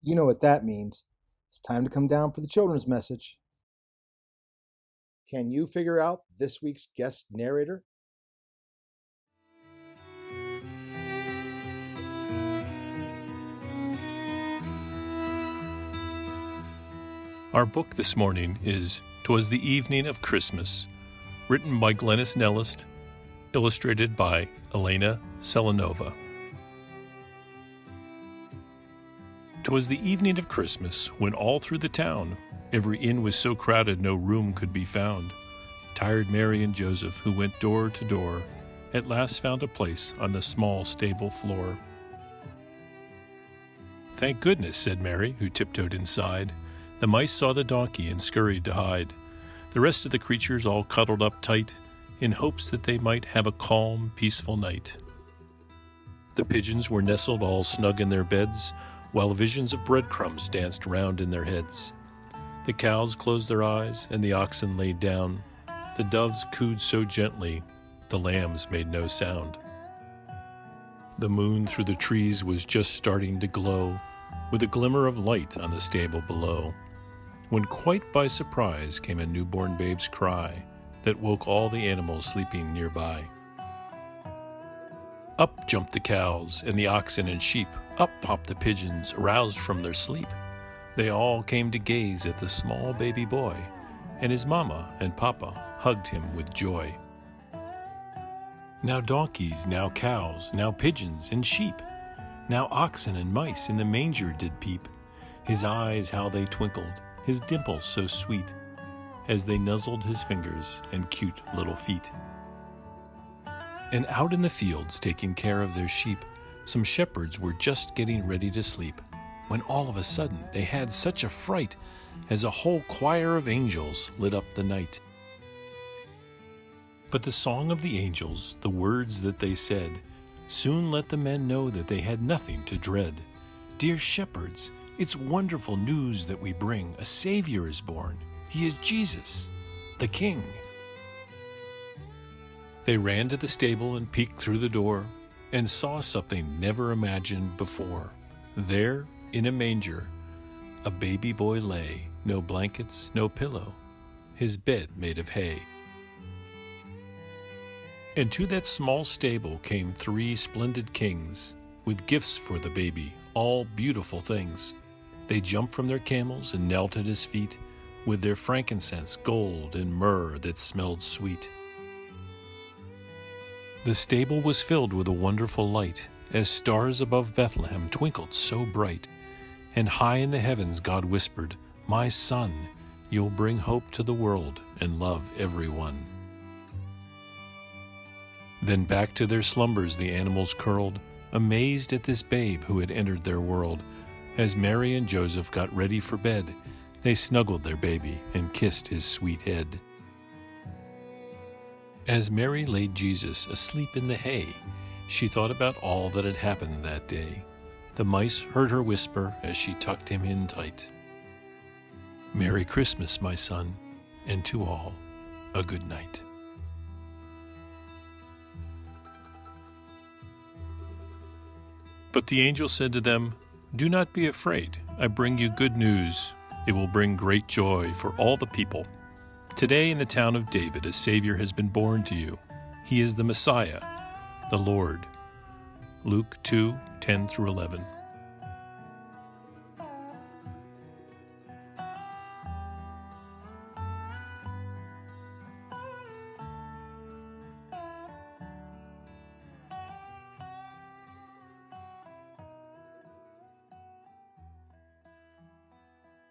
You know what that means. It's time to come down for the children's message. Can you figure out this week's guest narrator? Our book this morning is "'Twas the Evening of Christmas," written by Glennis Nellist, illustrated by Elena Selenova. 'Twas the evening of Christmas, when all through the town every inn was so crowded no room could be found. Tired Mary and Joseph, who went door to door, at last found a place on the small stable floor. "Thank goodness," said Mary, who tiptoed inside. The mice saw the donkey and scurried to hide. The rest of the creatures all cuddled up tight, in hopes that they might have a calm, peaceful night. The pigeons were nestled all snug in their beds, while visions of breadcrumbs danced round in their heads. The cows closed their eyes, and the oxen laid down. The doves cooed so gently, the lambs made no sound. The moon through the trees was just starting to glow, with a glimmer of light on the stable below, when quite by surprise came a newborn babe's cry that woke all the animals sleeping nearby. Up jumped the cows and the oxen and sheep, up popped the pigeons, aroused from their sleep. They all came to gaze at the small baby boy, and his mama and papa hugged him with joy. Now donkeys, now cows, now pigeons and sheep, now oxen and mice in the manger did peep. His eyes how they twinkled, his dimples so sweet, as they nuzzled his fingers and cute little feet. And out in the fields taking care of their sheep, some shepherds were just getting ready to sleep, when all of a sudden they had such a fright as a whole choir of angels lit up the night. But the song of the angels, the words that they said, soon let the men know that they had nothing to dread. "Dear shepherds, it's wonderful news that we bring. A Savior is born. He is Jesus, the King." They ran to the stable and peeked through the door, and saw something never imagined before. There, in a manger, a baby boy lay, no blankets, no pillow, his bed made of hay. And to that small stable came 3 splendid kings, with gifts for the baby, all beautiful things. They jumped from their camels and knelt at his feet, with their frankincense, gold, and myrrh that smelled sweet. The stable was filled with a wonderful light, as stars above Bethlehem twinkled so bright. And high in the heavens God whispered, "My son, you'll bring hope to the world and love everyone." Then back to their slumbers the animals curled, amazed at this babe who had entered their world. As Mary and Joseph got ready for bed, they snuggled their baby and kissed his sweet head. As Mary laid Jesus asleep in the hay, she thought about all that had happened that day. The mice heard her whisper as she tucked him in tight. "Merry Christmas, my son, and to all a good night." But the angel said to them, "Do not be afraid. I bring you good news. It will bring great joy for all the people. Today in the town of David a Savior has been born to you. He is the Messiah, the Lord." Luke 2:10-11.